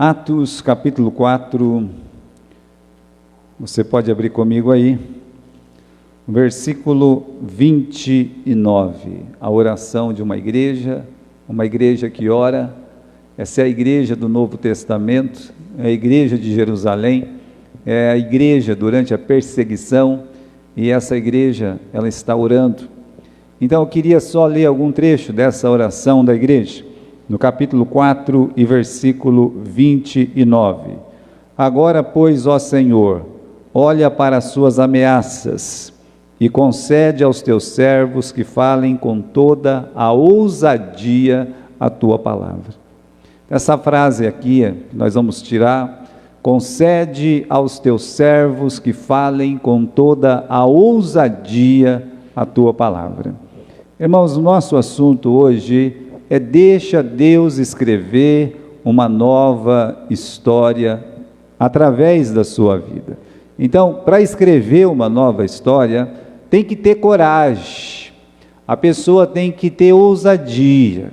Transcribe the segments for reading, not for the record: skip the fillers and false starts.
Atos capítulo 4, você pode abrir comigo aí, versículo 29, a oração de uma igreja que ora. Essa é a igreja do Novo Testamento, é a igreja de Jerusalém, é a igreja durante a perseguição, e essa igreja, ela está orando. Então eu queria só ler algum trecho dessa oração da igreja, no capítulo 4 e versículo 29. Agora, pois, ó Senhor, olha para as suas ameaças e concede aos teus servos que falem com toda a ousadia a tua palavra. Essa frase aqui, nós vamos tirar: concede aos teus servos que falem com toda a ousadia a tua palavra. Irmãos, o nosso assunto hoje é: deixa Deus escrever uma nova história através da sua vida. Então, para escrever uma nova história, tem que ter coragem, a pessoa tem que ter ousadia.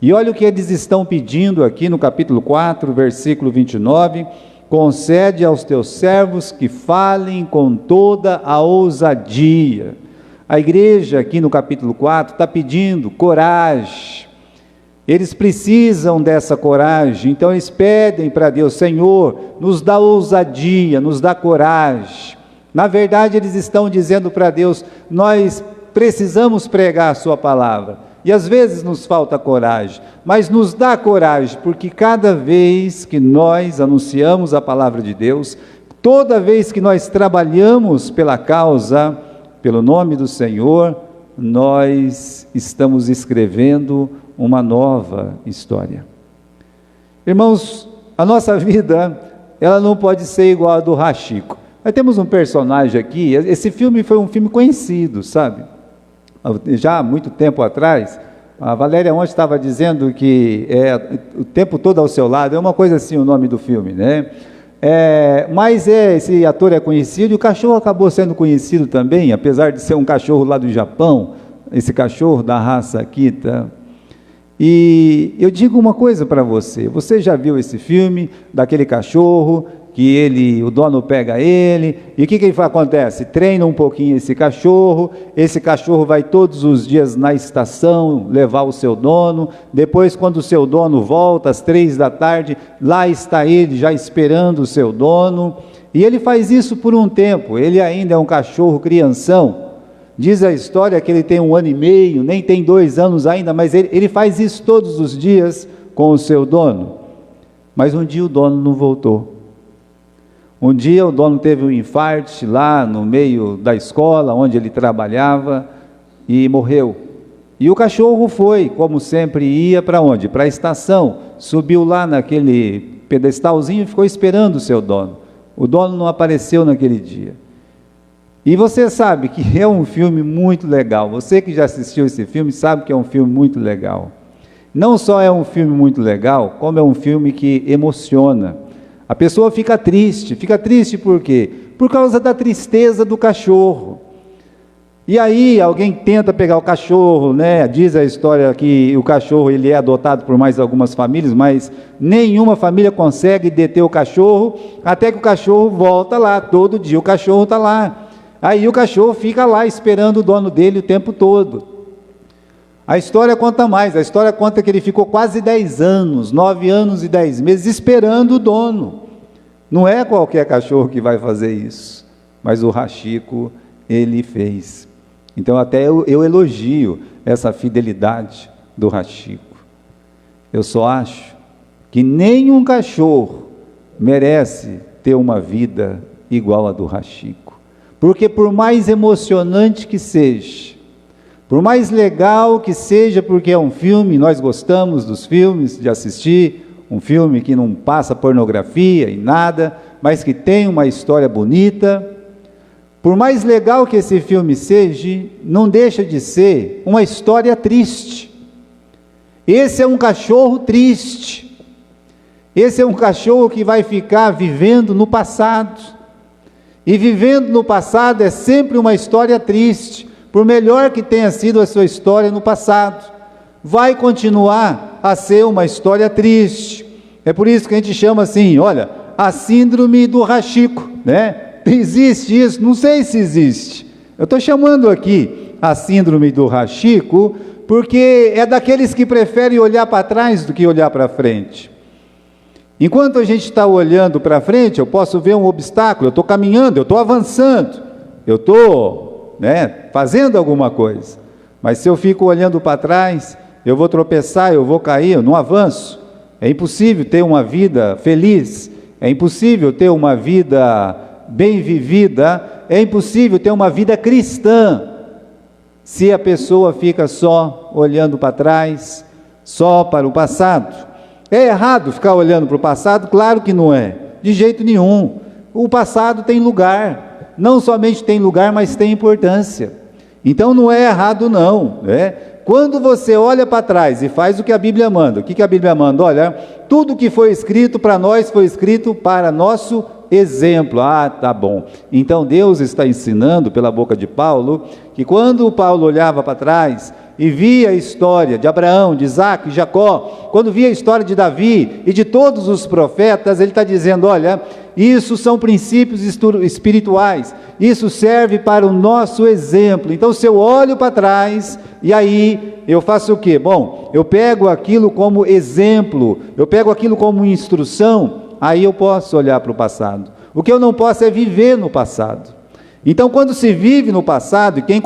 E olha o que eles estão pedindo aqui no capítulo 4, versículo 29, concede aos teus servos que falem com toda a ousadia. A igreja aqui no capítulo 4 está pedindo coragem, eles precisam dessa coragem, então eles pedem para Deus: Senhor, nos dá ousadia, nos dá coragem. Na verdade, eles estão dizendo para Deus: nós precisamos pregar a sua palavra, e às vezes nos falta coragem, mas nos dá coragem, porque cada vez que nós anunciamos a palavra de Deus, toda vez que nós trabalhamos pela causa, pelo nome do Senhor, nós estamos escrevendo uma nova história. Irmãos, a nossa vida, ela não pode ser igual a do Hachiko. Nós temos um personagem aqui, esse filme foi um filme conhecido, sabe? Já há muito tempo atrás, a Valéria ontem estava dizendo que o tempo todo ao seu lado, é uma coisa assim o nome do filme, né? Mas esse ator é conhecido, e o cachorro acabou sendo conhecido também, apesar de ser um cachorro lá do Japão, esse cachorro da raça Akita. E eu digo uma coisa para você: você já viu esse filme daquele cachorro que o dono pega ele, e o que acontece? Treina um pouquinho esse cachorro vai todos os dias na estação levar o seu dono, depois quando o seu dono volta às 3 da tarde, lá está ele já esperando o seu dono, e ele faz isso por um tempo. Ele ainda é um cachorro crianção, diz a história que ele tem 1 ano e meio, nem tem 2 anos ainda, mas ele faz isso todos os dias com o seu dono. Mas um dia o dono não voltou. Um dia o dono teve um infarte lá no meio da escola onde ele trabalhava e morreu. E o cachorro foi, como sempre ia, para onde? Para a estação. Subiu lá naquele pedestalzinho e ficou esperando o seu dono. O dono não apareceu naquele dia. E você sabe que é um filme muito legal. Você que já assistiu esse filme sabe que é um filme muito legal. Não só é um filme muito legal, como é um filme que emociona. A pessoa fica triste por quê? Por causa da tristeza do cachorro. E aí alguém tenta pegar o cachorro, né? Diz a história que o cachorro ele é adotado por mais algumas famílias, mas nenhuma família consegue deter o cachorro, até que o cachorro volta lá, todo dia o cachorro está lá. Aí o cachorro fica lá esperando o dono dele o tempo todo. A história conta mais, a história conta que ele ficou quase 10 anos, 9 anos e 10 meses esperando o dono. Não é qualquer cachorro que vai fazer isso, mas o Hachiko, ele fez. Então até eu elogio essa fidelidade do Hachiko. Eu só acho que nenhum cachorro merece ter uma vida igual a do Hachiko, porque por mais emocionante que seja, por mais legal que seja, porque é um filme, nós gostamos dos filmes, de assistir, um filme que não passa pornografia e nada, mas que tem uma história bonita. Por mais legal que esse filme seja, não deixa de ser uma história triste. Esse é um cachorro triste. Esse é um cachorro que vai ficar vivendo no passado. E vivendo no passado é sempre uma história triste. Por melhor que tenha sido a sua história no passado, vai continuar a ser uma história triste. É por isso que a gente chama assim, olha, a síndrome do Hachiko, né? Existe isso? Não sei se existe. Eu estou chamando aqui a síndrome do Hachiko, porque é daqueles que preferem olhar para trás do que olhar para frente. Enquanto a gente está olhando para frente, eu posso ver um obstáculo, eu estou caminhando, eu estou avançando, eu estou, fazendo alguma coisa. Mas se eu fico olhando para trás, eu vou tropeçar, eu vou cair, eu não avanço. É impossível ter uma vida feliz, é impossível ter uma vida bem vivida, é impossível ter uma vida cristã, se a pessoa fica só olhando para trás, só para o passado. É errado ficar olhando para o passado? Claro que não é, de jeito nenhum. O passado tem lugar, não somente tem lugar, mas tem importância. Então não é errado não, Quando você olha para trás e faz o que a Bíblia manda, o que a Bíblia manda? Olha, tudo que foi escrito para nós foi escrito para nosso exemplo. Ah, tá bom. Então Deus está ensinando pela boca de Paulo, que quando Paulo olhava para trás e via a história de Abraão, de Isaac, de Jacó, quando via a história de Davi e de todos os profetas, ele está dizendo, olha, isso são princípios espirituais, isso serve para o nosso exemplo. Então se eu olho para trás, e aí eu faço o quê? Bom, eu pego aquilo como exemplo, eu pego aquilo como instrução, aí eu posso olhar para o passado. O que eu não posso é viver no passado. Então quando se vive no passado, e quem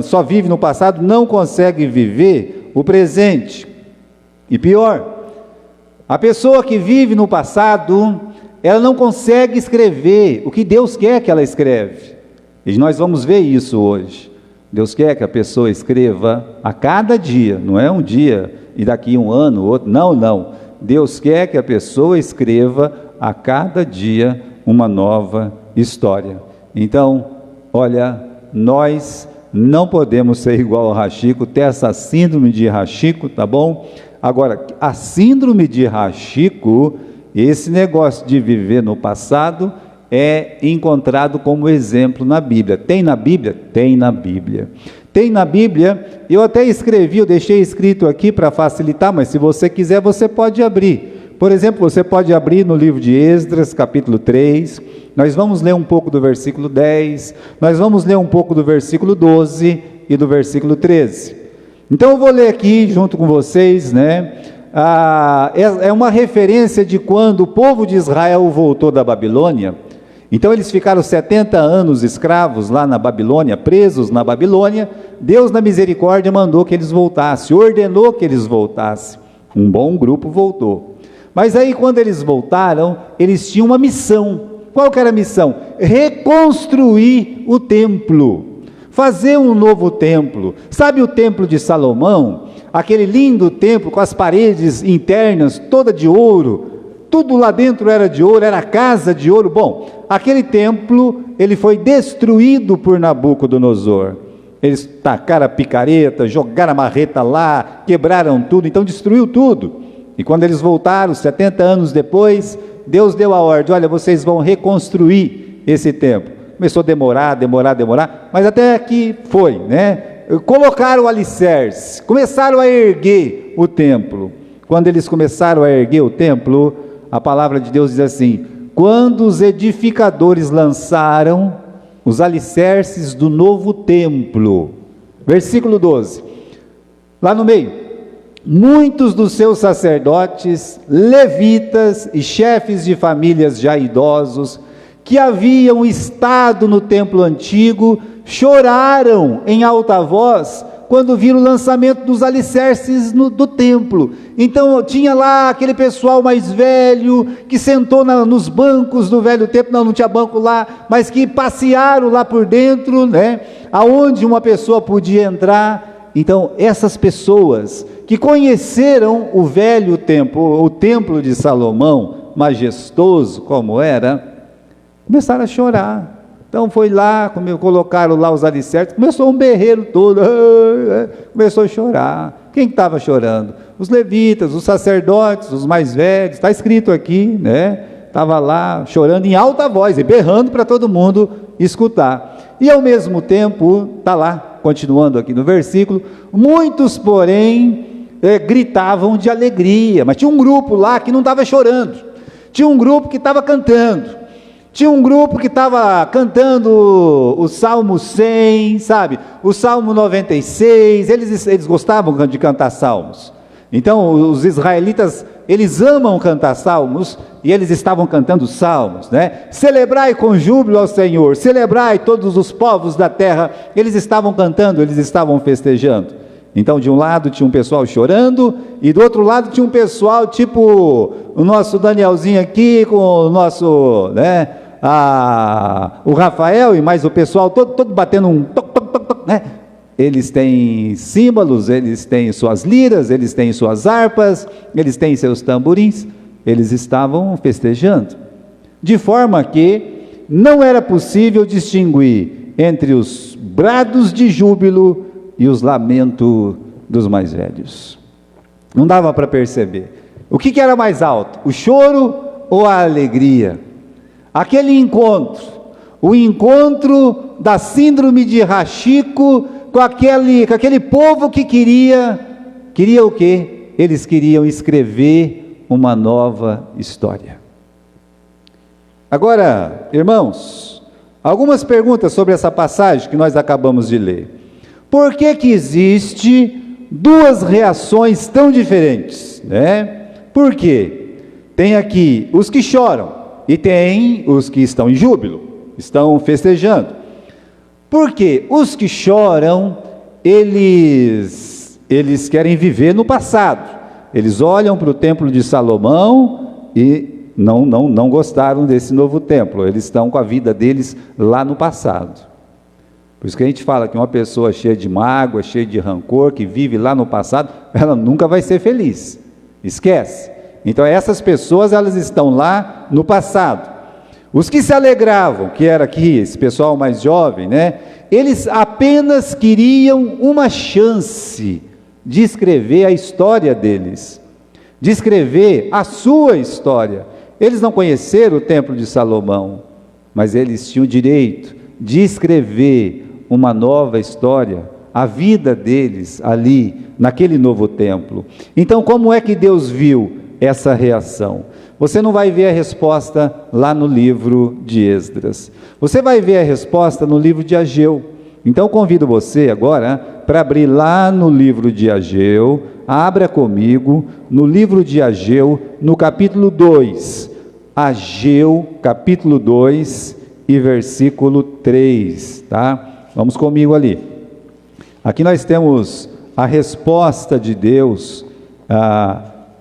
só vive no passado, não consegue viver o presente. E pior, a pessoa que vive no passado, ela não consegue escrever o que Deus quer que ela escreve. E nós vamos ver isso hoje. Deus quer que a pessoa escreva a cada dia, não é um dia e daqui um ano, outro, não. Deus quer que a pessoa escreva a cada dia uma nova história. Então, olha, nós não podemos ser igual ao Hachiko, ter essa síndrome de Hachiko, tá bom? Agora, a síndrome de Hachiko, esse negócio de viver no passado, é encontrado como exemplo na Bíblia. Tem na Bíblia? Tem na Bíblia. Tem na Bíblia, eu até escrevi, eu deixei escrito aqui para facilitar, mas se você quiser, você pode abrir. Por exemplo, você pode abrir no livro de Esdras, capítulo 3, nós vamos ler um pouco do versículo 10, nós vamos ler um pouco do versículo 12 e do versículo 13. Então eu vou ler aqui junto com vocês, é uma referência de quando o povo de Israel voltou da Babilônia. Então eles ficaram 70 anos escravos lá na Babilônia, presos na Babilônia. Deus na misericórdia mandou que eles voltassem, ordenou que eles voltassem. Um bom grupo voltou. Mas aí quando eles voltaram, eles tinham uma missão. Qual que era a missão? Reconstruir o templo, fazer um novo templo. Sabe o templo de Salomão? Aquele lindo templo com as paredes internas toda de ouro, tudo lá dentro era de ouro, era casa de ouro. Bom, aquele templo, ele foi destruído por Nabucodonosor. Eles tacaram a picareta, jogaram a marreta lá, quebraram tudo, então destruiu tudo. E quando eles voltaram, 70 anos depois, Deus deu a ordem, olha, vocês vão reconstruir esse templo. Começou a demorar, mas até que foi, Colocaram o alicerce, começaram a erguer o templo. Quando eles começaram a erguer o templo, a palavra de Deus diz assim, quando os edificadores lançaram os alicerces do novo templo, versículo 12, lá no meio, muitos dos seus sacerdotes, levitas e chefes de famílias já idosos, que haviam estado no templo antigo, choraram em alta voz, quando viram o lançamento dos alicerces do templo. Então tinha lá aquele pessoal mais velho, que sentou nos bancos do velho templo, não tinha banco lá, mas que passearam lá por dentro, aonde uma pessoa podia entrar. Então essas pessoas que conheceram o velho templo, o templo de Salomão, majestoso como era, começaram a chorar. Então foi lá, colocaram lá os alicerces, começou um berreiro todo, começou a chorar. Quem estava chorando? Os levitas, os sacerdotes, os mais velhos, está escrito aqui, estava lá chorando em alta voz e berrando para todo mundo escutar. E ao mesmo tempo, está lá, continuando aqui no versículo, muitos porém gritavam de alegria, mas tinha um grupo lá que não estava chorando, tinha um grupo que estava cantando, tinha um grupo que estava cantando o Salmo 100, sabe, o Salmo 96, eles gostavam de cantar salmos. Então os israelitas, eles amam cantar salmos, e eles estavam cantando salmos, né? Celebrai com júbilo ao Senhor, celebrai todos os povos da terra. Eles estavam cantando, eles estavam festejando. Então de um lado tinha um pessoal chorando, e do outro lado tinha um pessoal tipo o nosso Danielzinho aqui, com o nosso, né, o Rafael, e mais o pessoal todo batendo um toc, toc, toc, toc, né? Eles têm símbolos, eles têm suas liras, eles têm suas harpas, eles têm seus tamborins. Eles estavam festejando, de forma que não era possível distinguir entre os brados de júbilo e os lamentos dos mais velhos. Não dava para perceber. O que era mais alto, o choro ou a alegria? Aquele encontro, o encontro da síndrome de Hachiko com aquele povo que queria o quê? Eles queriam escrever uma nova história. Agora, irmãos, algumas perguntas sobre essa passagem que nós acabamos de ler. Por que existe duas reações tão diferentes, né? Por quê? Tem aqui os que choram e tem os que estão em júbilo, estão festejando. Porque os que choram, eles querem viver no passado. Eles olham para o templo de Salomão e não gostaram desse novo templo. Eles estão com a vida deles lá no passado. Por isso que a gente fala que uma pessoa cheia de mágoa, cheia de rancor, que vive lá no passado, ela nunca vai ser feliz. Esquece. Então essas pessoas, elas estão lá no passado. Os que se alegravam, que era aqui, esse pessoal mais jovem, né? Eles apenas queriam uma chance de escrever a história deles, de escrever a sua história. Eles não conheceram o templo de Salomão, mas eles tinham o direito de escrever uma nova história, a vida deles ali, naquele novo templo. Então, como é que Deus viu essa reação? Você não vai ver a resposta lá no livro de Esdras, você vai ver a resposta no livro de Ageu. Então convido você agora para abrir lá no livro de Ageu. Abra comigo no livro de Ageu, no capítulo 2, Ageu, capítulo 2 e versículo 3, tá? Vamos comigo ali. Aqui nós temos a resposta de Deus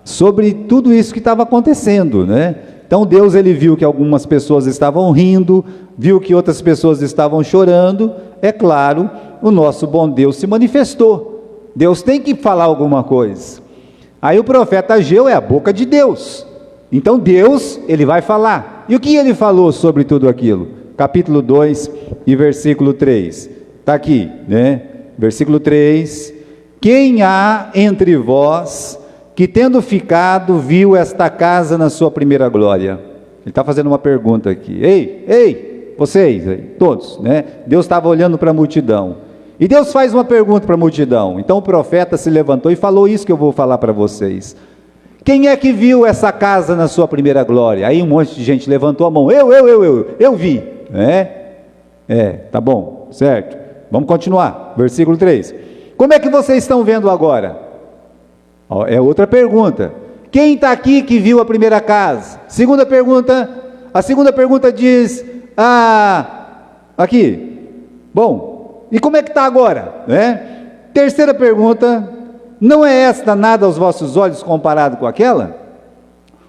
sobre tudo isso que estava acontecendo, né? Então Deus, ele viu que algumas pessoas estavam rindo, viu que outras pessoas estavam chorando. É claro, o nosso bom Deus se manifestou. Deus tem que falar alguma coisa. Aí o profeta Ageu é a boca de Deus. Então Deus, ele vai falar. E o que ele falou sobre tudo aquilo? Capítulo 2 e versículo 3. Está aqui, né? Versículo 3. Quem há entre vós que tendo ficado viu esta casa na sua primeira glória? Ele está fazendo uma pergunta aqui. Ei, vocês aí, todos, né? Deus estava olhando para a multidão, e Deus faz uma pergunta para a multidão. Então o profeta se levantou e falou isso que eu vou falar para vocês. Quem é que viu essa casa na sua primeira glória? Aí um monte de gente levantou a mão. Eu vi, né? Tá bom, certo? Vamos continuar, versículo 3. Como é que vocês estão vendo agora? É outra pergunta. Quem está aqui que viu a primeira casa? Segunda pergunta. A segunda pergunta diz: aqui. Bom, e como é que está agora? Né? Terceira pergunta: não é esta nada aos vossos olhos comparado com aquela?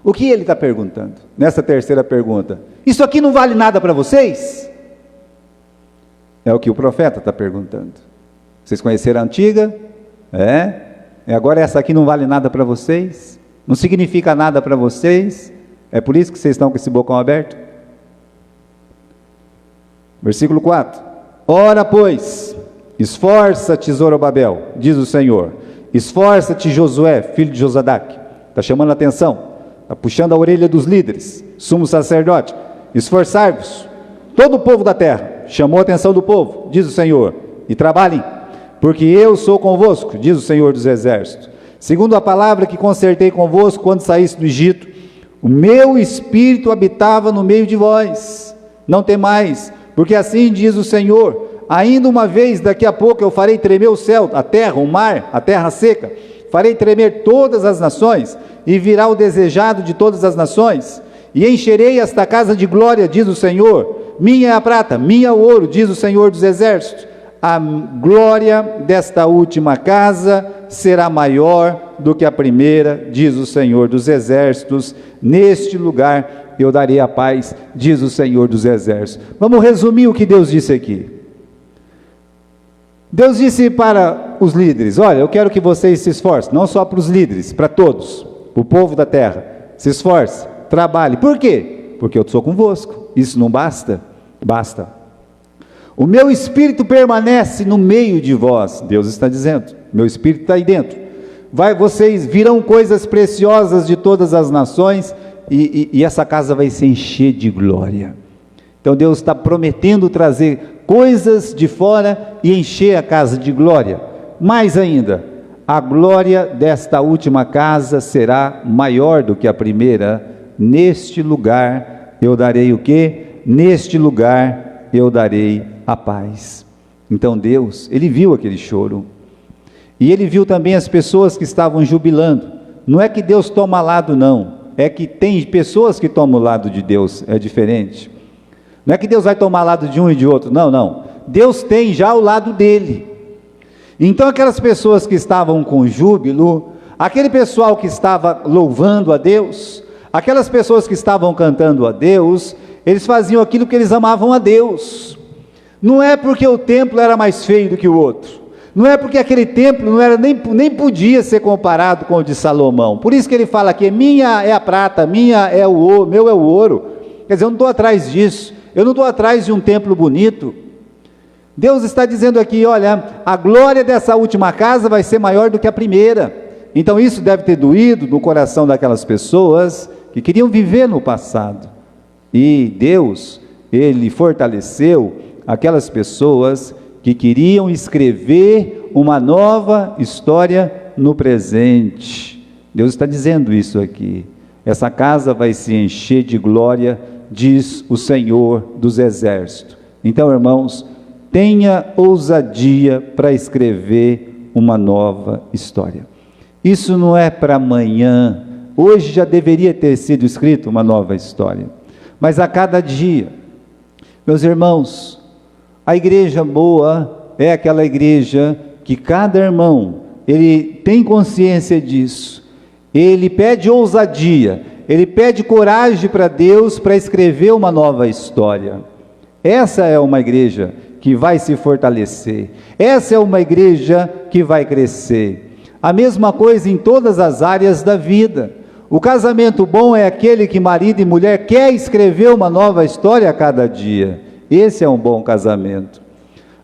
O que ele está perguntando nessa terceira pergunta? Isso aqui não vale nada para vocês? É o que o profeta está perguntando. Vocês conheceram a antiga? Agora essa aqui não vale nada para vocês? Não significa nada para vocês? É por isso que vocês estão com esse bocão aberto? Versículo 4. Ora, pois, esforça-te, Zorobabel, diz o Senhor. Esforça-te, Josué, filho de Josadaque. Está chamando a atenção, está puxando a orelha dos líderes, sumo sacerdote. Esforçai-vos, todo o povo da terra. Chamou a atenção do povo, diz o Senhor. E trabalhem, porque eu sou convosco, diz o Senhor dos Exércitos. segundo a palavra que concertei convosco quando saísse do Egito, o meu Espírito habitava no meio de vós. Não temais, porque assim diz o Senhor, ainda uma vez, daqui a pouco eu farei tremer o céu, a terra, o mar, a terra seca, farei tremer todas as nações, e virá o desejado de todas as nações, e encherei esta casa de glória, diz o Senhor, minha é a prata, minha é o ouro, diz o Senhor dos exércitos, a glória desta última casa será maior do que a primeira, diz o Senhor dos exércitos, neste lugar eu darei a paz, diz o Senhor dos exércitos. Vamos resumir o que Deus disse aqui. Deus disse para os líderes, olha, eu quero que vocês se esforcem, não só para os líderes, para todos, para o povo da terra, se esforce, trabalhe. Por quê? Porque eu sou convosco. Isso não basta? Basta. O meu Espírito permanece no meio de vós, Deus está dizendo, meu Espírito está aí dentro, vocês virão coisas preciosas de todas as nações, e essa casa vai se encher de glória. Então Deus está prometendo trazer coisas de fora e encher a casa de glória. Mais ainda, a glória desta última casa será maior do que a primeira. Neste lugar eu darei o quê? Neste lugar eu darei a paz. Então Deus, Ele viu aquele choro, e Ele viu também as pessoas que estavam jubilando. Não é que Deus toma lado, não, é que tem pessoas que tomam o lado de Deus, é diferente. Não é que Deus vai tomar lado de um e de outro, não, Deus tem já o lado dele. Então aquelas pessoas que estavam com júbilo, aquele pessoal que estava louvando a Deus, aquelas pessoas que estavam cantando a Deus, eles faziam aquilo que eles amavam a Deus. Não é porque o templo era mais feio do que o outro, não é porque aquele templo não era nem podia ser comparado com o de Salomão. Por isso que ele fala que minha é a prata, minha é o ouro, meu é o ouro. Quer dizer, eu não estou atrás disso, eu não estou atrás de um templo bonito. Deus está dizendo aqui, olha, a glória dessa última casa vai ser maior do que a primeira. Então isso deve ter doído no coração daquelas pessoas que queriam viver no passado. E Deus, Ele fortaleceu aquelas pessoas que queriam escrever uma nova história no presente. Deus está dizendo isso aqui. Essa casa vai se encher de glória, diz o Senhor dos exércitos. Então, irmãos, tenha ousadia para escrever uma nova história. Isso não é para amanhã, hoje já deveria ter sido escrito uma nova história, mas a cada dia, meus irmãos, a igreja boa é aquela igreja que cada irmão, ele tem consciência disso, ele pede ousadia, ele pede coragem para Deus para escrever uma nova história. Essa é uma igreja que vai se fortalecer, essa é uma igreja que vai crescer. A mesma coisa em todas as áreas da vida. O casamento bom é aquele que marido e mulher quer escrever uma nova história a cada dia. Esse é um bom casamento.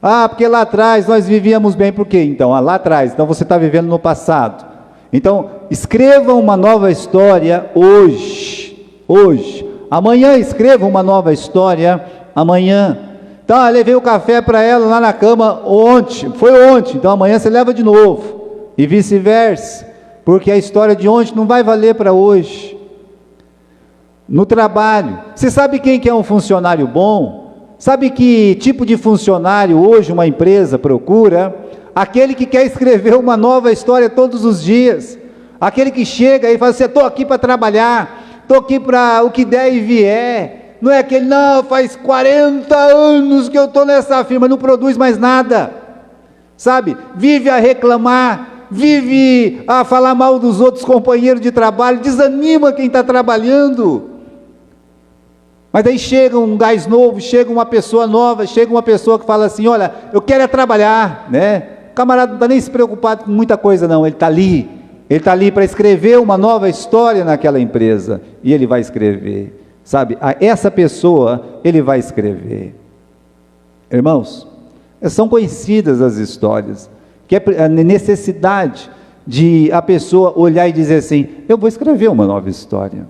Ah, porque lá atrás nós vivíamos bem. Por quê? Então, lá atrás, então você está vivendo no passado. Então, escreva uma nova história hoje. Amanhã escreva uma nova história amanhã. Então, eu levei o café para ela lá na cama foi ontem, então amanhã você leva de novo. E vice-versa, porque a história de ontem não vai valer para hoje. No trabalho, você sabe quem que é um funcionário bom? Sabe que tipo de funcionário hoje uma empresa procura? Aquele que quer escrever uma nova história todos os dias, aquele que chega e fala assim, estou aqui para trabalhar, estou aqui para o que der e vier. Não é aquele, não, faz 40 anos que eu estou nessa firma, não produz mais nada, sabe, vive a reclamar, vive a falar mal dos outros companheiros de trabalho, desanima quem está trabalhando. Mas daí chega um gás novo, chega uma pessoa nova, chega uma pessoa que fala assim, olha, eu quero é trabalhar, né? O camarada não está nem se preocupado com muita coisa não, ele está ali para escrever uma nova história naquela empresa, e ele vai escrever, sabe, essa pessoa, ele vai escrever. Irmãos, são conhecidas as histórias, que é a necessidade de a pessoa olhar e dizer assim, eu vou escrever uma nova história.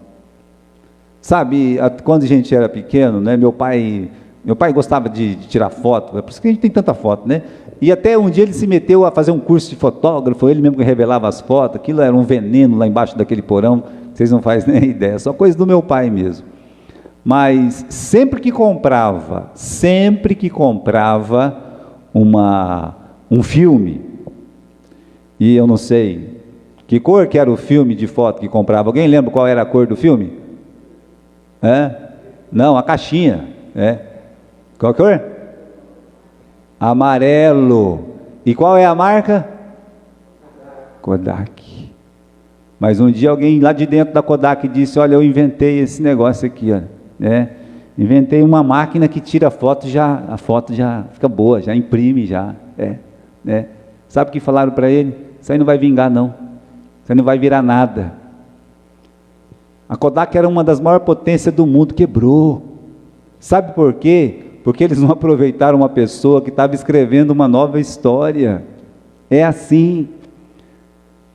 Sabe, quando a gente era pequeno, né, meu pai Meu pai gostava de tirar foto, é por isso que a gente tem tanta foto, né? E até um dia ele se meteu a fazer um curso de fotógrafo, ele mesmo que revelava as fotos, aquilo era um veneno lá embaixo daquele porão, vocês não fazem nem ideia, só coisa do meu pai mesmo. Mas sempre que comprava um filme, e eu não sei que cor que era o filme de foto que comprava, alguém lembra qual era a cor do filme? Não, a caixinha, qual cor? Amarelo. E qual é a marca? Kodak. Mas um dia alguém lá de dentro da Kodak disse, olha, eu inventei esse negócio aqui, ó, inventei uma máquina que tira a foto já fica boa, já imprime já, Sabe o que falaram para ele? Isso aí não vai vingar não, isso aí não vai virar nada. A Kodak era uma das maiores potências do mundo, quebrou. Sabe por quê? Porque eles não aproveitaram uma pessoa que estava escrevendo uma nova história. É assim.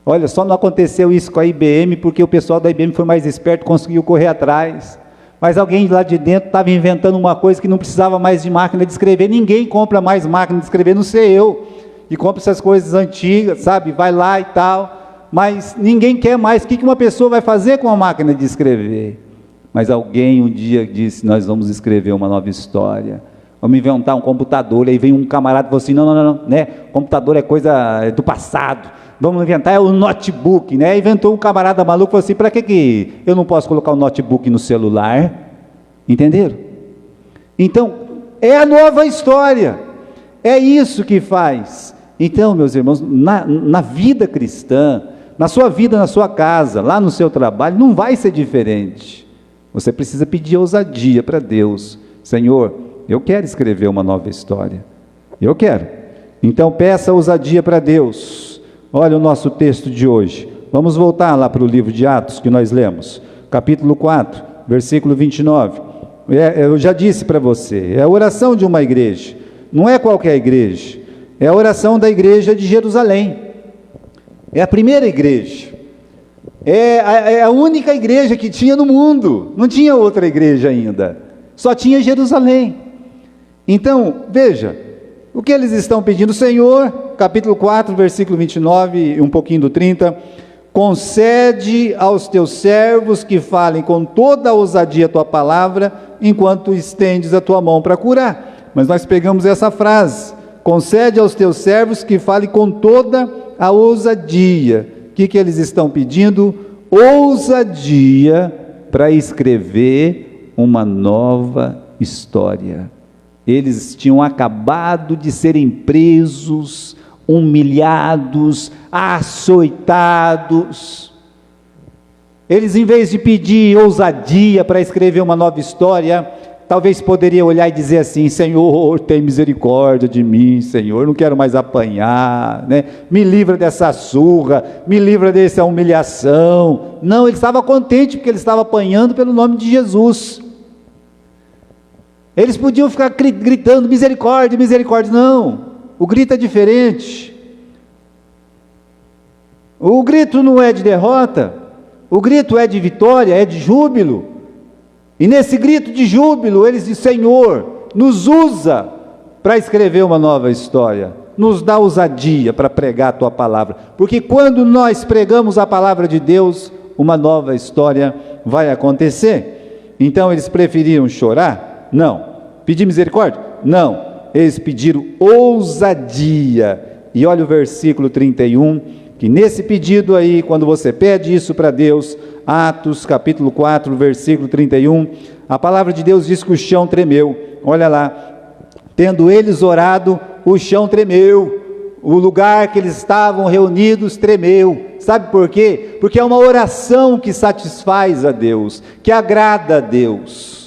Olha, só não aconteceu isso com a IBM, porque o pessoal da IBM foi mais esperto, conseguiu correr atrás. Mas alguém lá de dentro estava inventando uma coisa que não precisava mais de máquina de escrever. Ninguém compra mais máquina de escrever, não sei eu. E compra essas coisas antigas, sabe? Vai lá e tal. Mas ninguém quer mais. O que uma pessoa vai fazer com a máquina de escrever? Mas alguém um dia disse, nós vamos escrever uma nova história. Vamos inventar um computador. Aí vem um camarada e falou assim, não, computador é coisa do passado. Vamos inventar o notebook, né? Inventou um camarada maluco e falou assim, para que eu não posso colocar o notebook no celular? Entenderam? Então, é a nova história. É isso que faz. Então, meus irmãos, na vida cristã, na sua vida, na sua casa, lá no seu trabalho, não vai ser diferente. Você precisa pedir ousadia para Deus. Senhor, eu quero escrever uma nova história. Eu quero. Então, peça ousadia para Deus. Olha o nosso texto de hoje. Vamos voltar lá para o livro de Atos que nós lemos. Capítulo 4, versículo 29. Eu já disse para você, é a oração de uma igreja. Não é qualquer igreja. É a oração da igreja de Jerusalém. É a primeira igreja. É a única igreja que tinha no mundo. Não tinha outra igreja ainda. Só tinha Jerusalém. Então, veja, o que eles estão pedindo? Senhor, capítulo 4, versículo 29 e um pouquinho do 30, concede aos teus servos que falem com toda a ousadia a tua palavra, enquanto estendes a tua mão para curar. Mas nós pegamos essa frase, concede aos teus servos que falem com toda a ousadia. O que eles estão pedindo? Ousadia para escrever uma nova história. Eles tinham acabado de serem presos, humilhados, açoitados. Eles, em vez de pedir ousadia para escrever uma nova história, talvez poderia olhar e dizer assim, Senhor, tem misericórdia de mim, Senhor, não quero mais apanhar, né? Me livra dessa surra, me livra dessa humilhação. Não, ele estava contente porque ele estava apanhando pelo nome de Jesus. Eles podiam ficar gritando, misericórdia, misericórdia. Não, o grito é diferente. O grito não é de derrota, o grito é de vitória, é de júbilo. E nesse grito de júbilo, eles dizem, Senhor, nos usa para escrever uma nova história, nos dá ousadia para pregar a tua palavra, porque quando nós pregamos a palavra de Deus, uma nova história vai acontecer. Então eles preferiram chorar? Não. Pedir misericórdia? Não. Eles pediram ousadia. E olha o versículo 31, que nesse pedido aí, quando você pede isso para Deus, Atos capítulo 4, versículo 31, a palavra de Deus diz que o chão tremeu. Olha lá, tendo eles orado, o chão tremeu, o lugar que eles estavam reunidos tremeu. Sabe por quê? Porque é uma oração que satisfaz a Deus, que agrada a Deus.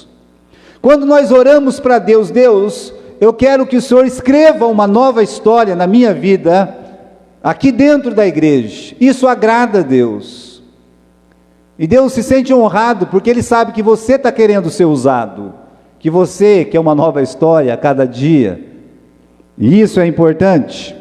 Quando nós oramos para Deus, Deus, eu quero que o Senhor escreva uma nova história na minha vida, aqui dentro da igreja. Isso agrada a Deus. E Deus se sente honrado, porque Ele sabe que você está querendo ser usado, que você quer uma nova história a cada dia. E isso é importante.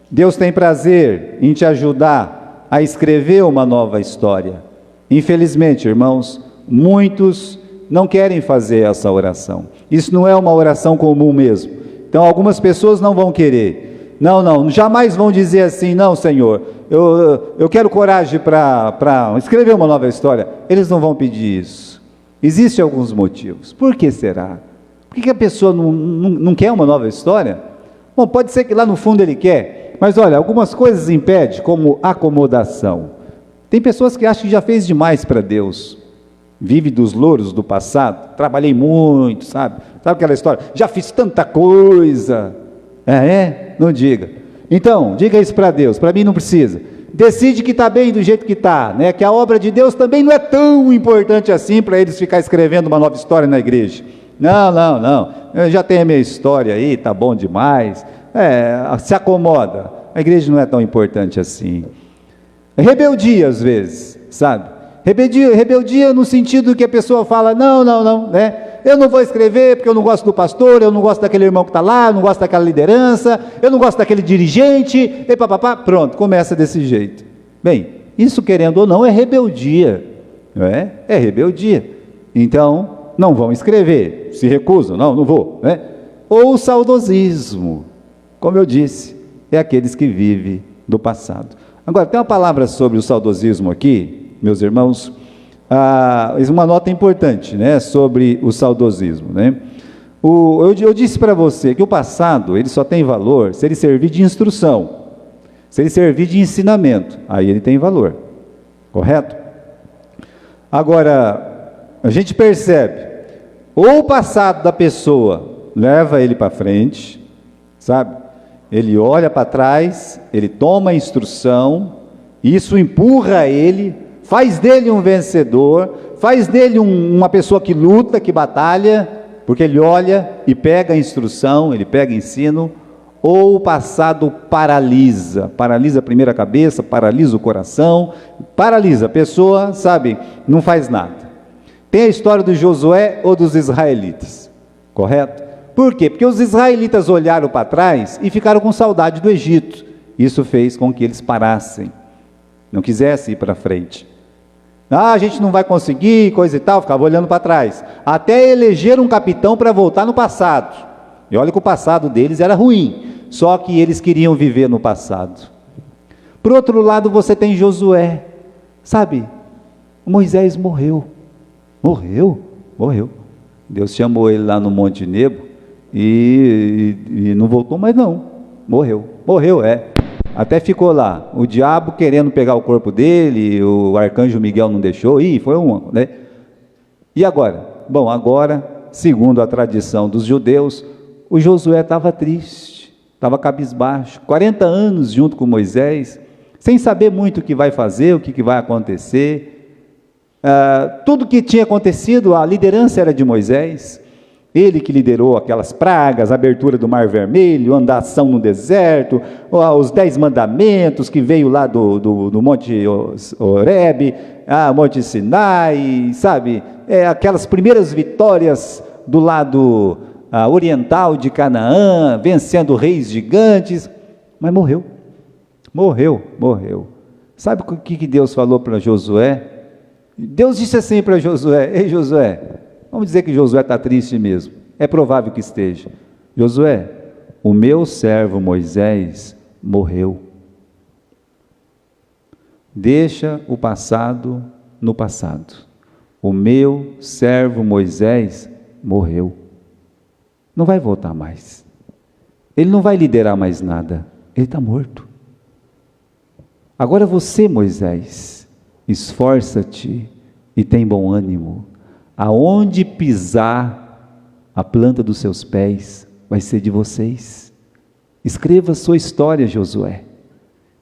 Deus tem prazer em te ajudar a escrever uma nova história. Infelizmente, irmãos, muitos não querem fazer essa oração. Isso não é uma oração comum mesmo. Então algumas pessoas não vão querer. Não, jamais vão dizer assim: não, Senhor, eu quero coragem para escrever uma nova história. Eles não vão pedir isso. Existem alguns motivos. Por que será? Por que a pessoa não quer uma nova história? Bom, pode ser que lá no fundo ele quer, mas olha, algumas coisas impedem, como acomodação. Tem pessoas que acham que já fez demais para Deus, vive dos louros do passado. Trabalhei muito, sabe aquela história, já fiz tanta coisa. Não diga. Então, diga isso para Deus. Para mim não precisa. Decide que está bem do jeito que está, né? Que a obra de Deus também não é tão importante assim para eles ficar escrevendo uma nova história na igreja. Não, eu já tenho a minha história aí, tá bom demais. Se acomoda, a igreja não é tão importante assim. Rebeldia às vezes, sabe? Rebeldia no sentido que a pessoa fala: não, né? Eu não vou escrever porque eu não gosto do pastor, eu não gosto daquele irmão que está lá, eu não gosto daquela liderança, eu não gosto daquele dirigente, e papapá, pronto, começa desse jeito. Bem, isso, querendo ou não, é rebeldia, não é? É rebeldia. Então, não vão escrever, se recusam, não vou, né? Ou o saudosismo, como eu disse, é aqueles que vivem do passado. Agora, tem uma palavra sobre o saudosismo aqui, meus irmãos, uma nota importante, né, sobre o saudosismo, né? Eu disse para você que o passado, ele só tem valor se ele servir de instrução, se ele servir de ensinamento, aí ele tem valor, correto? Agora, a gente percebe, ou o passado da pessoa leva ele para frente, sabe? Ele olha para trás, ele toma a instrução, isso empurra ele, faz dele um vencedor, faz dele uma pessoa que luta, que batalha, porque ele olha e pega a instrução, ele pega ensino. Ou o passado paralisa primeiro a cabeça, paralisa o coração, paralisa a pessoa, sabe, não faz nada. Tem a história do Josué ou dos israelitas, correto? Por quê? Porque os israelitas olharam para trás e ficaram com saudade do Egito. Isso fez com que eles parassem, não quisessem ir para frente. A gente não vai conseguir, coisa e tal, ficava olhando para trás, até eleger um capitão para voltar no passado. E olha que o passado deles era ruim, só que eles queriam viver no passado. Por outro lado, você tem Josué, sabe, Moisés morreu. Deus chamou ele lá no Monte Nebo e não voltou mais não, morreu, até ficou lá, o diabo querendo pegar o corpo dele, o arcanjo Miguel não deixou, foi né? E agora? Bom, agora, segundo a tradição dos judeus, o Josué estava triste, estava cabisbaixo, 40 anos junto com Moisés, sem saber muito o que vai fazer, o que vai acontecer. Tudo que tinha acontecido, a liderança era de Moisés, ele que liderou aquelas pragas, a abertura do Mar Vermelho, a andação no deserto, os 10 mandamentos que veio lá do Monte Horebe, Monte Sinai, sabe, aquelas primeiras vitórias do lado oriental de Canaã, vencendo reis gigantes, mas morreu. Sabe o que Deus falou para Josué? Deus disse assim para Josué: ei Josué, vamos dizer que Josué está triste mesmo, é provável que esteja. Josué, o meu servo Moisés morreu. Deixa o passado no passado. O meu servo Moisés morreu. Não vai voltar mais. Ele não vai liderar mais nada. Ele está morto. Agora você, Moisés, esforça-te e tem bom ânimo. Aonde pisar a planta dos seus pés vai ser de vocês. Escreva a sua história, Josué.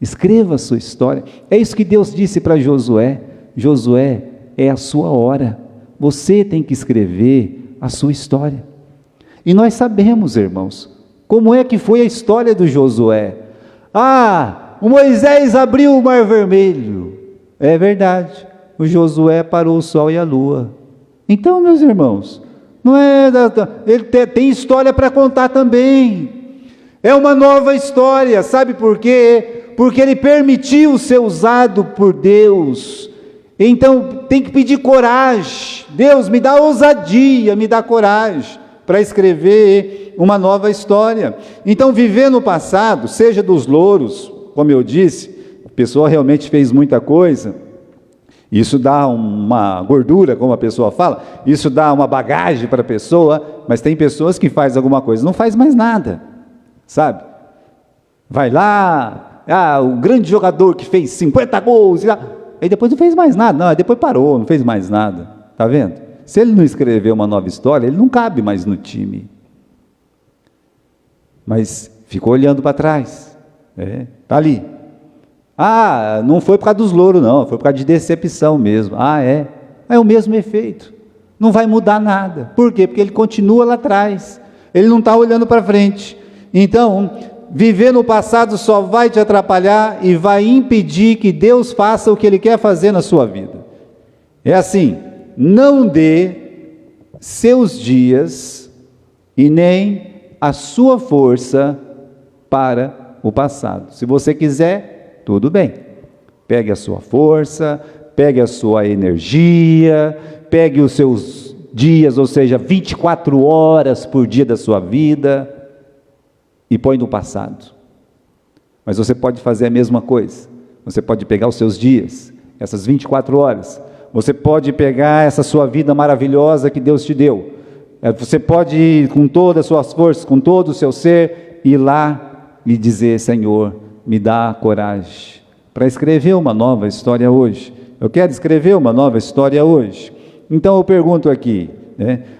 Escreva a sua história. É isso que Deus disse para Josué. Josué, é a sua hora. Você tem que escrever a sua história. E nós sabemos, irmãos, como é que foi a história do Josué. O Moisés abriu o Mar Vermelho. É verdade. O Josué parou o sol e a lua. Então, meus irmãos, não é, ele tem história para contar também. É uma nova história, sabe por quê? Porque ele permitiu ser usado por Deus. Então tem que pedir coragem. Deus, me dá ousadia, me dá coragem para escrever uma nova história. Então viver no passado, seja dos louros, como eu disse, a pessoa realmente fez muita coisa, isso dá uma gordura, como a pessoa fala, isso dá uma bagagem para a pessoa, mas tem pessoas que fazem alguma coisa, não faz mais nada, sabe? Vai lá, o grande jogador que fez 50 gols, aí depois não fez mais nada, não, depois parou, não fez mais nada, tá vendo? Se ele não escrever uma nova história, ele não cabe mais no time. Mas ficou olhando para trás, tá ali. Não foi por causa dos louros não, foi por causa de decepção mesmo. É o mesmo efeito, não vai mudar nada. Por quê? Porque ele continua lá atrás, ele não está olhando para frente. Então, viver no passado só vai te atrapalhar e vai impedir que Deus faça o que Ele quer fazer na sua vida. É assim, não dê seus dias e nem a sua força para o passado. Se você quiser, tudo bem. Pegue a sua força, pegue a sua energia, pegue os seus dias, ou seja, 24 horas por dia da sua vida, e põe no passado. Mas você pode fazer a mesma coisa. Você pode pegar os seus dias, essas 24 horas, você pode pegar essa sua vida maravilhosa que Deus te deu, você pode ir com todas as suas forças, com todo o seu ser, ir lá e dizer: Senhor, me dá coragem para escrever uma nova história hoje. Eu quero escrever uma nova história hoje. Então eu pergunto aqui,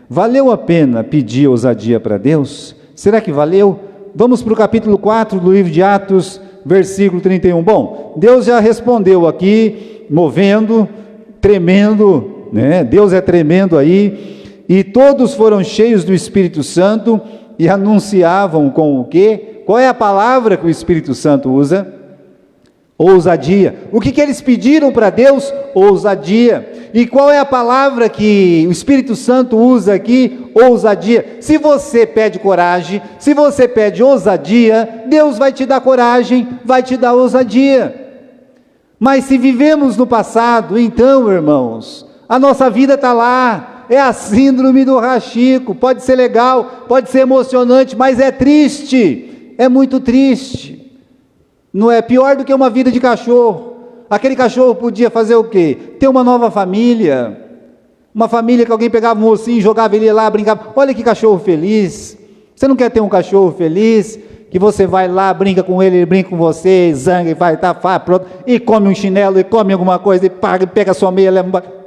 valeu a pena pedir ousadia para Deus? Será que valeu? Vamos para o capítulo 4 do livro de Atos, versículo 31. Bom, Deus já respondeu aqui, movendo, tremendo, Deus é tremendo aí. E todos foram cheios do Espírito Santo e anunciavam com o quê? Qual é a palavra que o Espírito Santo usa? Ousadia. O que eles pediram para Deus? Ousadia. E qual é a palavra que o Espírito Santo usa aqui? Ousadia. Se você pede coragem, se você pede ousadia, Deus vai te dar coragem, vai te dar ousadia. Mas se vivemos no passado, então, irmãos, a nossa vida está lá. É a síndrome do Rachico. Pode ser legal, pode ser emocionante, mas é triste, é muito triste. Não é pior do que uma vida de cachorro. Aquele cachorro podia fazer o quê? Ter uma nova família, uma família que alguém pegava um ossinho, jogava ele lá, brincava. Olha que cachorro feliz. Você não quer ter um cachorro feliz, que você vai lá, brinca com ele brinca com você, zanga e vai, pronto, e come um chinelo, e come alguma coisa, e pega a sua meia, leva embora.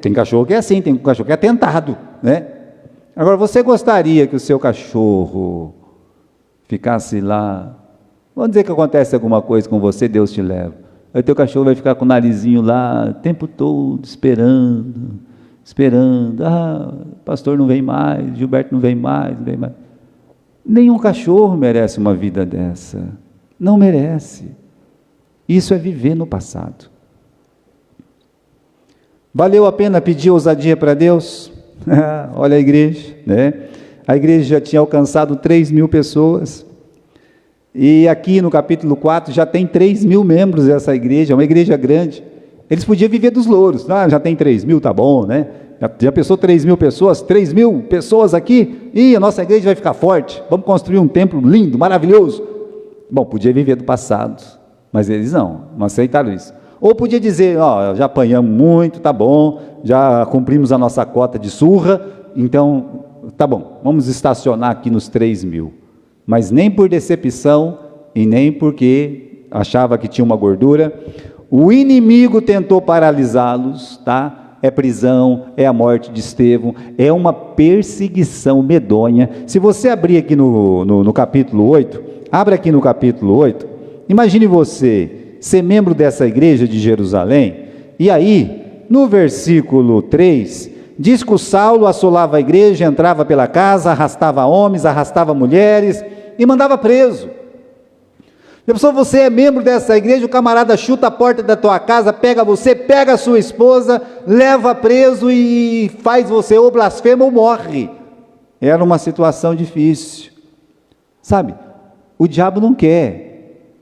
Tem cachorro que é assim, tem cachorro que é tentado, Agora, você gostaria que o seu cachorro ficasse lá, vamos dizer que acontece alguma coisa com você, Deus te leva, aí teu cachorro vai ficar com o narizinho lá, o tempo todo, esperando, pastor não vem mais, Gilberto não vem mais. Nenhum cachorro merece uma vida dessa, não merece. Isso é viver no passado. Valeu a pena pedir ousadia para Deus? Olha a igreja, A igreja já tinha alcançado 3.000 pessoas, e aqui no capítulo 4 já tem 3.000 membros dessa igreja, é uma igreja grande. Eles podiam viver dos louros, já tem 3.000, tá bom, Já pensou 3.000 pessoas? 3.000 pessoas aqui? A nossa igreja vai ficar forte, vamos construir um templo lindo, maravilhoso. Bom, podia viver do passado, mas eles não aceitaram isso. Ou podia dizer: já apanhamos muito, tá bom, já cumprimos a nossa cota de surra, então, tá bom, vamos estacionar aqui nos 3.000. Mas nem por decepção, e nem porque achava que tinha uma gordura. O inimigo tentou paralisá-los, É prisão, é a morte de Estevão, é uma perseguição medonha. Se você abrir aqui no capítulo 8, abre aqui no capítulo 8, imagine você ser membro dessa igreja de Jerusalém, e aí, no versículo 3, diz que o Saulo assolava a igreja, entrava pela casa, arrastava homens, arrastava mulheres, e mandava preso. Já pensou, você é membro dessa igreja, o camarada chuta a porta da tua casa, pega você, pega a sua esposa, leva preso e faz você ou blasfema ou morre. Era uma situação difícil, sabe? O diabo não quer.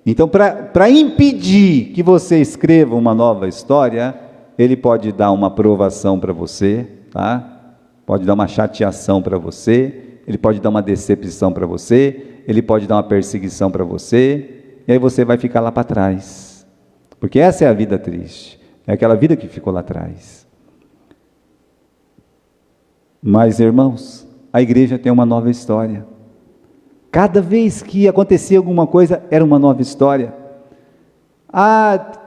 Então, para impedir que você escreva uma nova história, ele pode dar uma provação para você, tá? Pode dar uma chateação para você, ele pode dar uma decepção para você, ele pode dar uma perseguição para você, e aí você vai ficar lá para trás, porque essa é a vida triste, é aquela vida que ficou lá atrás. Mas, irmãos, a igreja tem uma nova história. Cada vez que acontecia alguma coisa, era uma nova história.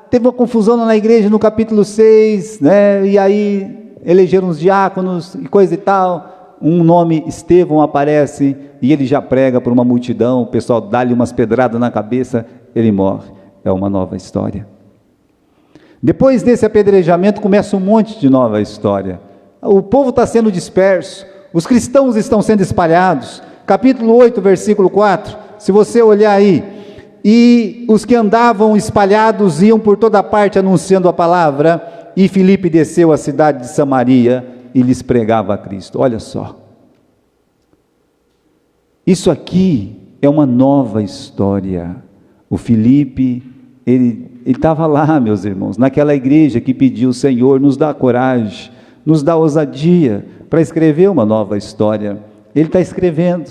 Teve uma confusão na igreja no capítulo 6, né? E aí elegeram os diáconos e coisa e tal. Um nome, Estevão, aparece e ele já prega para uma multidão. O pessoal dá-lhe umas pedradas na cabeça, ele morre. É uma nova história. Depois desse apedrejamento, começa um monte de nova história. O povo está sendo disperso, os cristãos estão sendo espalhados. Capítulo 8, versículo 4, se você olhar aí, e os que andavam espalhados iam por toda parte anunciando a palavra, e Filipe desceu à cidade de Samaria e lhes pregava a Cristo. Olha só, isso aqui é uma nova história. O Filipe, ele estava lá, meus irmãos, naquela igreja que pediu: Senhor, nos dá coragem, nos dá ousadia para escrever uma nova história. Ele está escrevendo,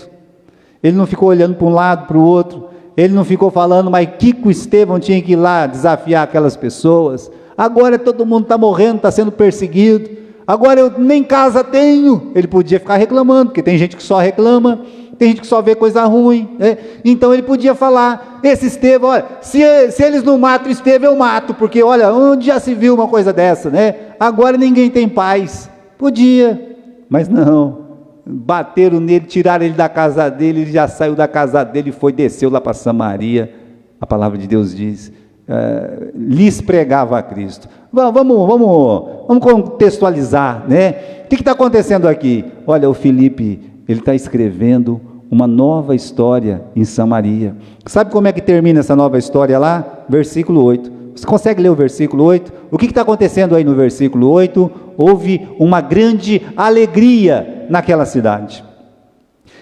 ele não ficou olhando para um lado, para o outro, ele não ficou falando, mas que o Estevão tinha que ir lá desafiar aquelas pessoas. Agora todo mundo está morrendo, está sendo perseguido, agora eu nem casa tenho. Ele podia ficar reclamando, porque tem gente que só reclama, tem gente que só vê coisa ruim, né? Então ele podia falar: esse Estevão, olha, se eles não matam o Estevão, eu mato, porque olha, onde já se viu uma coisa dessa, né? Agora ninguém tem paz. Podia, mas não, bateram nele, tiraram ele da casa dele, ele já saiu da casa dele e desceu lá para Samaria. A palavra de Deus diz, lhes pregava a Cristo. Vamos contextualizar, né? O que está acontecendo aqui? Olha, o Filipe, ele está escrevendo uma nova história em Samaria. Sabe como é que termina essa nova história lá? Versículo 8. Você consegue ler o versículo 8? O que está acontecendo aí no versículo 8? Houve uma grande alegria naquela cidade.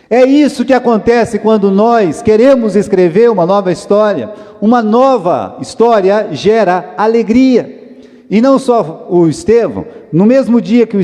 É isso que acontece quando nós queremos escrever uma nova história. Uma nova história gera alegria. E não só o Estevão, no mesmo dia, que o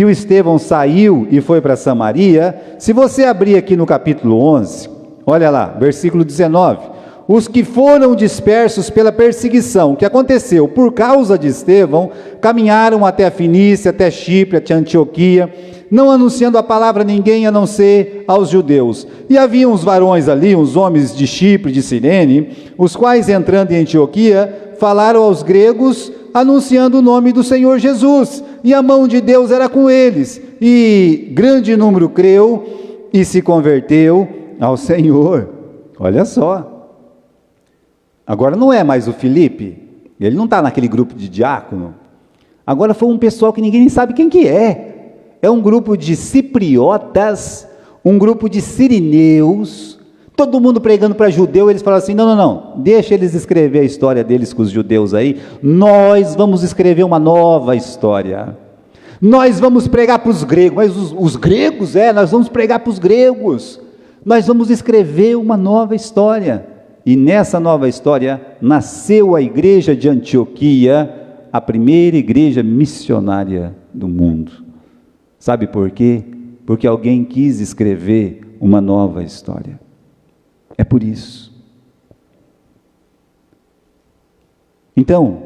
Estevão saiu e foi para Samaria, se você abrir aqui no capítulo 11, olha lá, versículo 19, os que foram dispersos pela perseguição que aconteceu por causa de Estevão, caminharam até a Fenícia, até Chipre, até Antioquia, não anunciando a palavra a ninguém a não ser aos judeus. E havia uns varões ali, uns homens de Chipre, de Cirene, os quais, entrando em Antioquia, falaram aos gregos, anunciando o nome do Senhor Jesus, e a mão de Deus era com eles, e grande número creu e se converteu ao Senhor. Olha só, agora não é mais o Filipe, ele não está naquele grupo de diácono, agora foi um pessoal que ninguém nem sabe quem que é um grupo de cipriotas, um grupo de sirineus, todo mundo pregando para judeu. Eles falaram assim: não, deixa eles escrever a história deles com os judeus aí, nós vamos escrever uma nova história, nós vamos pregar para os gregos. Mas os gregos, nós vamos pregar para os gregos, nós vamos escrever uma nova história. E nessa nova história nasceu a igreja de Antioquia, a primeira igreja missionária do mundo. Sabe por quê? Porque alguém quis escrever uma nova história. É por isso. Então,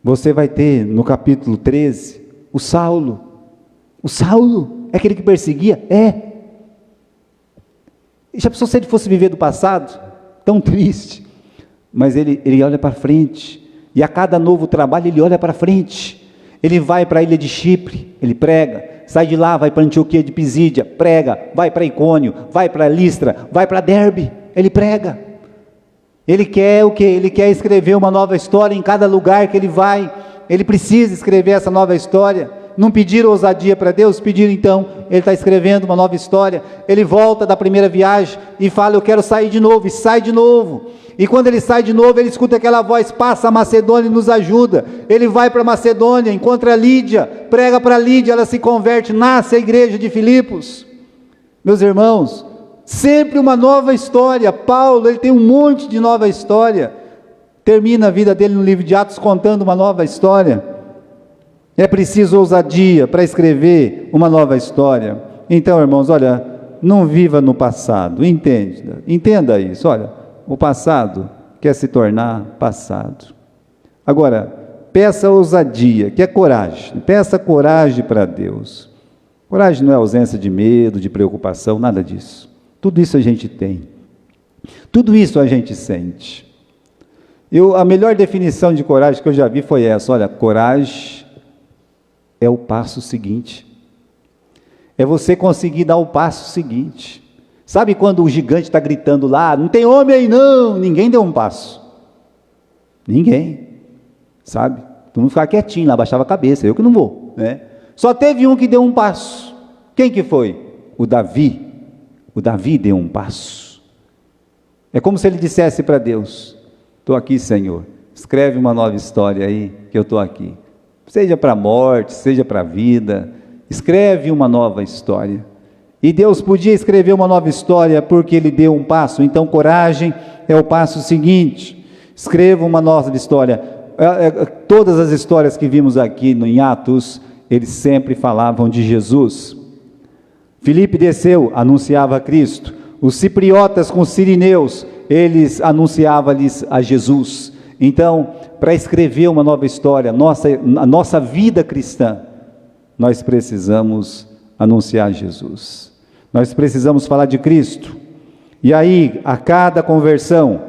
você vai ter no capítulo 13, o Saulo. O Saulo é aquele que perseguia? Já pensou se ele fosse viver do passado? Tão triste. Mas ele olha para frente. E a cada novo trabalho ele olha para frente. Ele vai para a ilha de Chipre, ele prega. Sai de lá, vai para Antioquia de Pisídia, prega. Vai para Icônio, vai para Listra, vai para Derbe, ele prega. Ele quer o quê? Ele quer escrever uma nova história em cada lugar que ele vai. Ele precisa escrever essa nova história. Não pediram ousadia para Deus? Pediram então. Ele está escrevendo uma nova história. Ele volta da primeira viagem e fala: eu quero sair de novo, e sai de novo. E quando ele sai de novo, ele escuta aquela voz: passa a Macedônia e nos ajuda. Ele vai para Macedônia, encontra Lídia, prega para Lídia, ela se converte, nasce a igreja de Filipos. Meus irmãos, sempre uma nova história. Paulo, ele tem um monte de nova história. termina a vida dele no livro de Atos contando uma nova história. É preciso ousadia para escrever uma nova história. Então, irmãos, olha, não viva no passado, entenda isso. Olha, o passado quer se tornar passado. Agora, peça ousadia, que é coragem, peça coragem para Deus. Coragem não é ausência de medo, de preocupação, nada disso. Tudo isso a gente tem, tudo isso a gente sente. A melhor definição de coragem que eu já vi foi essa: olha, coragem é o passo seguinte, é você conseguir dar o passo seguinte. Sabe quando o gigante está gritando lá, não tem homem aí não, ninguém deu um passo, ninguém, sabe? Todo mundo ficava quietinho lá, baixava a cabeça, eu que não vou, né? Só teve um que deu um passo. Quem que foi? O Davi deu um passo. É como se ele dissesse para Deus: estou aqui, Senhor, escreve uma nova história aí, que eu estou aqui, seja para a morte, seja para a vida, escreve uma nova história. E Deus podia escrever uma nova história porque ele deu um passo. Então coragem é o passo seguinte. Escreva uma nova história. Todas as histórias que vimos aqui em Atos, eles sempre falavam de Jesus. Filipe desceu, anunciava Cristo. Os cipriotas com os sirineus, eles anunciavam-lhes a Jesus. Então, para escrever uma nova história, a nossa vida cristã, nós precisamos anunciar Jesus. Nós precisamos falar de Cristo. E aí, a cada conversão,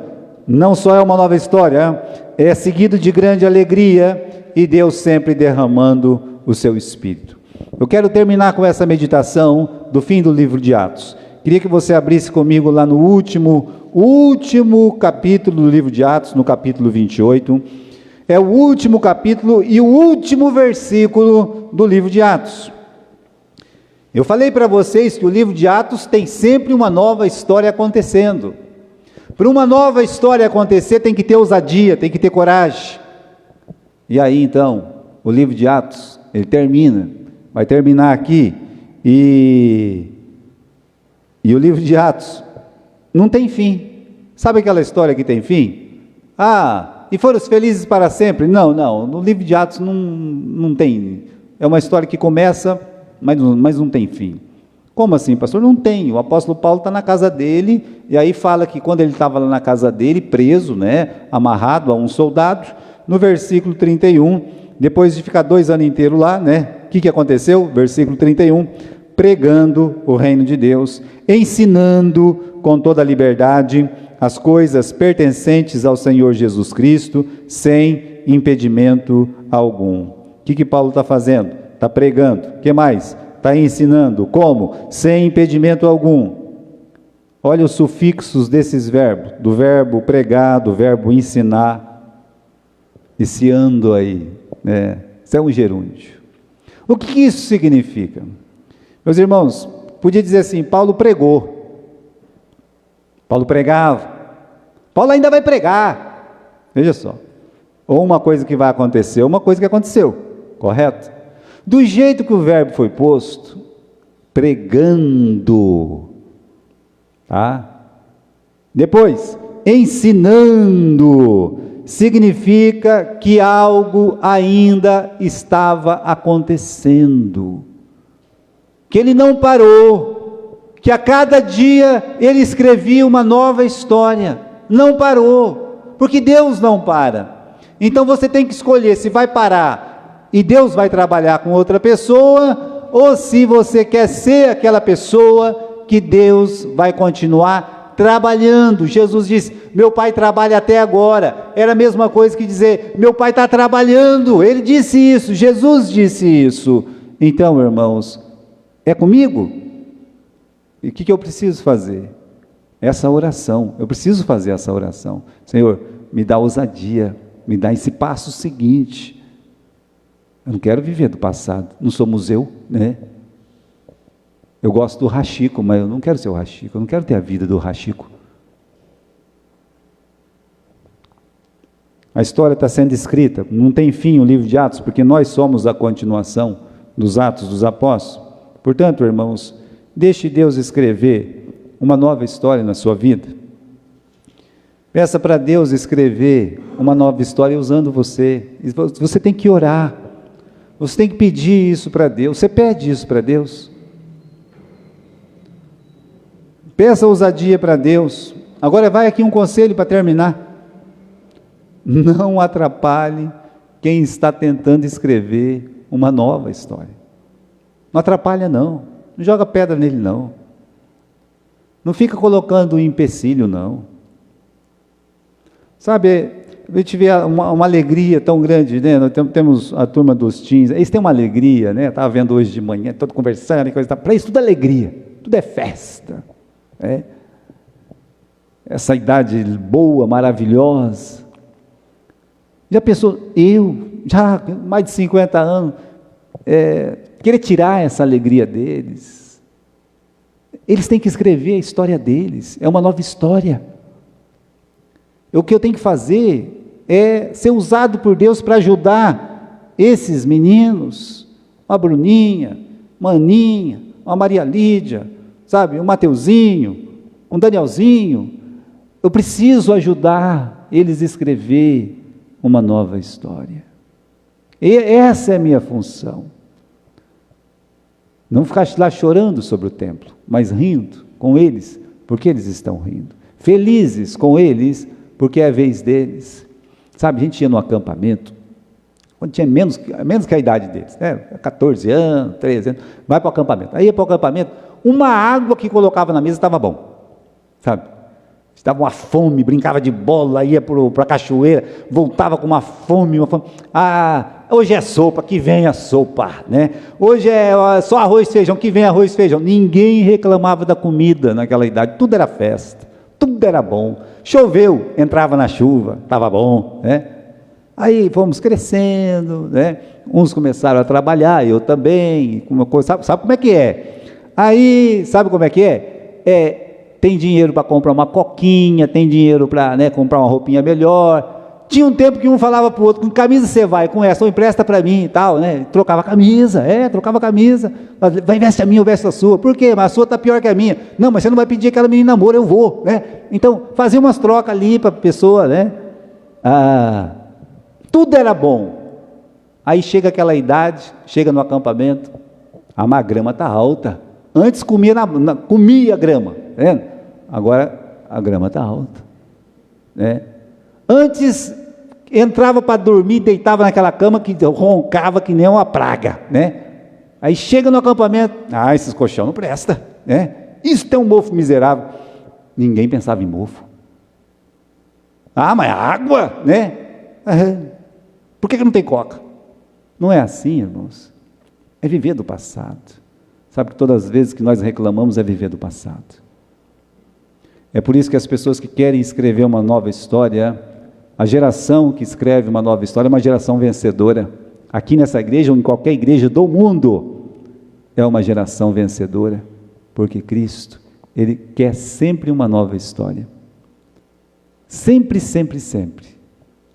não só é uma nova história, é seguido de grande alegria e Deus sempre derramando o seu Espírito. Eu quero terminar com essa meditação do fim do livro de Atos. Queria que você abrisse comigo lá no último capítulo do livro de Atos, no capítulo 28. É o último capítulo e o último versículo do livro de Atos. Eu falei para vocês que o livro de Atos tem sempre uma nova história acontecendo. Para uma nova história acontecer, tem que ter ousadia, tem que ter coragem. E aí então, o livro de Atos, ele vai terminar aqui, e o livro de Atos não tem fim. Sabe aquela história que tem fim? E foram felizes para sempre? Não, no livro de Atos não tem, é uma história que começa, mas não tem fim. Como assim, pastor? Não tem. O apóstolo Paulo está na casa dele, e aí fala que quando ele estava lá na casa dele, preso, amarrado a um soldado, no versículo 31, depois de ficar 2 anos inteiros lá, o que aconteceu? Versículo 31, pregando o reino de Deus, ensinando com toda a liberdade as coisas pertencentes ao Senhor Jesus Cristo, sem impedimento algum. O que Paulo está fazendo? Está pregando. O que mais? Está ensinando. Como? Sem impedimento algum. Olha os sufixos desses verbos, do verbo pregar, do verbo ensinar, esse ando aí, isso é um gerúndio. O que isso significa? Meus irmãos, podia dizer assim, Paulo pregou, Paulo pregava, Paulo ainda vai pregar, veja só, ou uma coisa que vai acontecer, uma coisa que aconteceu, correto? Do jeito que o verbo foi posto, pregando, depois, ensinando, significa que algo ainda estava acontecendo, que ele não parou, que a cada dia ele escrevia uma nova história, não parou, porque Deus não para. Então você tem que escolher se vai parar e Deus vai trabalhar com outra pessoa, ou se você quer ser aquela pessoa que Deus vai continuar trabalhando. Jesus disse, meu pai trabalha até agora. Era a mesma coisa que dizer, meu pai está trabalhando. Ele disse isso, Jesus disse isso. Então, irmãos, é comigo? E o que eu preciso fazer? Essa oração, eu preciso fazer essa oração. Senhor, me dá ousadia, me dá esse passo seguinte. Eu não quero viver do passado, não sou museu, Eu gosto do Hachiko, mas eu não quero ser o Hachiko, eu não quero ter a vida do Hachiko. A história está sendo escrita, não tem fim o livro de Atos, porque nós somos a continuação dos Atos dos Apóstolos. Portanto, irmãos, deixe Deus escrever uma nova história na sua vida. Peça para Deus escrever uma nova história usando você. Você tem que orar. Você tem que pedir isso para Deus. Você pede isso para Deus. Peça ousadia para Deus. Agora vai aqui um conselho para terminar. Não atrapalhe quem está tentando escrever uma nova história. Não atrapalha não. Não joga pedra nele não. Não fica colocando empecilho não. Sabe, eu tive uma alegria tão grande, né? Nós temos a turma dos teens, eles têm uma alegria, né? Estava vendo hoje de manhã, todo conversando e coisa, para isso tudo é alegria, tudo é festa, né? Essa idade boa, maravilhosa. Já pensou, já mais de 50 anos, querer tirar essa alegria deles? Eles têm que escrever a história deles, é uma nova história. O que eu tenho que fazer é ser usado por Deus para ajudar esses meninos, uma Bruninha, uma Aninha, uma Maria Lídia, sabe, um Mateuzinho, um Danielzinho. Eu preciso ajudar eles a escrever uma nova história. E essa é a minha função. Não ficar lá chorando sobre o templo, mas rindo com eles, porque eles estão rindo. Felizes com eles, porque é a vez deles. Sabe, a gente ia no acampamento, quando tinha menos que a idade deles, 14 anos, 13 anos, vai para o acampamento. Aí ia para o acampamento, uma água que colocava na mesa estava bom, sabe? Estava uma fome, brincava de bola, ia para a cachoeira, voltava com uma fome. Hoje é sopa, que vem a sopa, né? Hoje é só arroz e feijão, que vem arroz e feijão. Ninguém reclamava da comida naquela idade, tudo era festa, tudo era bom. Choveu, entrava na chuva, estava bom, né? Aí fomos crescendo, né? Uns começaram a trabalhar, eu também, sabe como é que é? Aí, sabe como é que é? Tem dinheiro para comprar uma coquinha, tem dinheiro para, né, comprar uma roupinha melhor. Tinha um tempo que um falava para o outro, com camisa você vai, com essa, ou empresta para mim e tal, né? Trocava camisa, vai, veste a minha ou veste a sua. Por quê? Mas a sua está pior que a minha. Não, mas você não vai pedir aquela menina namoro, eu vou, né? Então, fazia umas trocas ali para a pessoa, né? Tudo era bom. Aí chega aquela idade, chega no acampamento, a grama está alta. Antes comia a grama, né? Agora a grama está alta, né? Antes entrava para dormir, deitava naquela cama que roncava que nem uma praga, né? Aí chega no acampamento, esses colchão não presta, né? Isso tem um mofo miserável. Ninguém pensava em mofo. Mas água, né? Por que não tem coca? Não é assim, irmãos. É viver do passado. Sabe que todas as vezes que nós reclamamos é viver do passado. É por isso que as pessoas que querem escrever uma nova história, a geração que escreve uma nova história é uma geração vencedora. Aqui nessa igreja ou em qualquer igreja do mundo, é uma geração vencedora, porque Cristo, Ele quer sempre uma nova história. Sempre, sempre, sempre.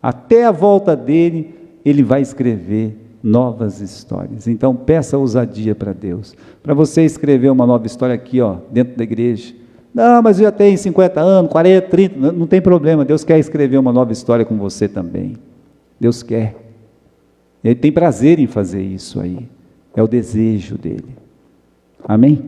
Até a volta dele, Ele vai escrever novas histórias. Então peça ousadia para Deus, para você escrever uma nova história aqui, dentro da igreja. Não, mas eu já tenho 50 anos, 40, 30, não tem problema, Deus quer escrever uma nova história com você também. Deus quer. Ele tem prazer em fazer isso aí, é o desejo dele. Amém?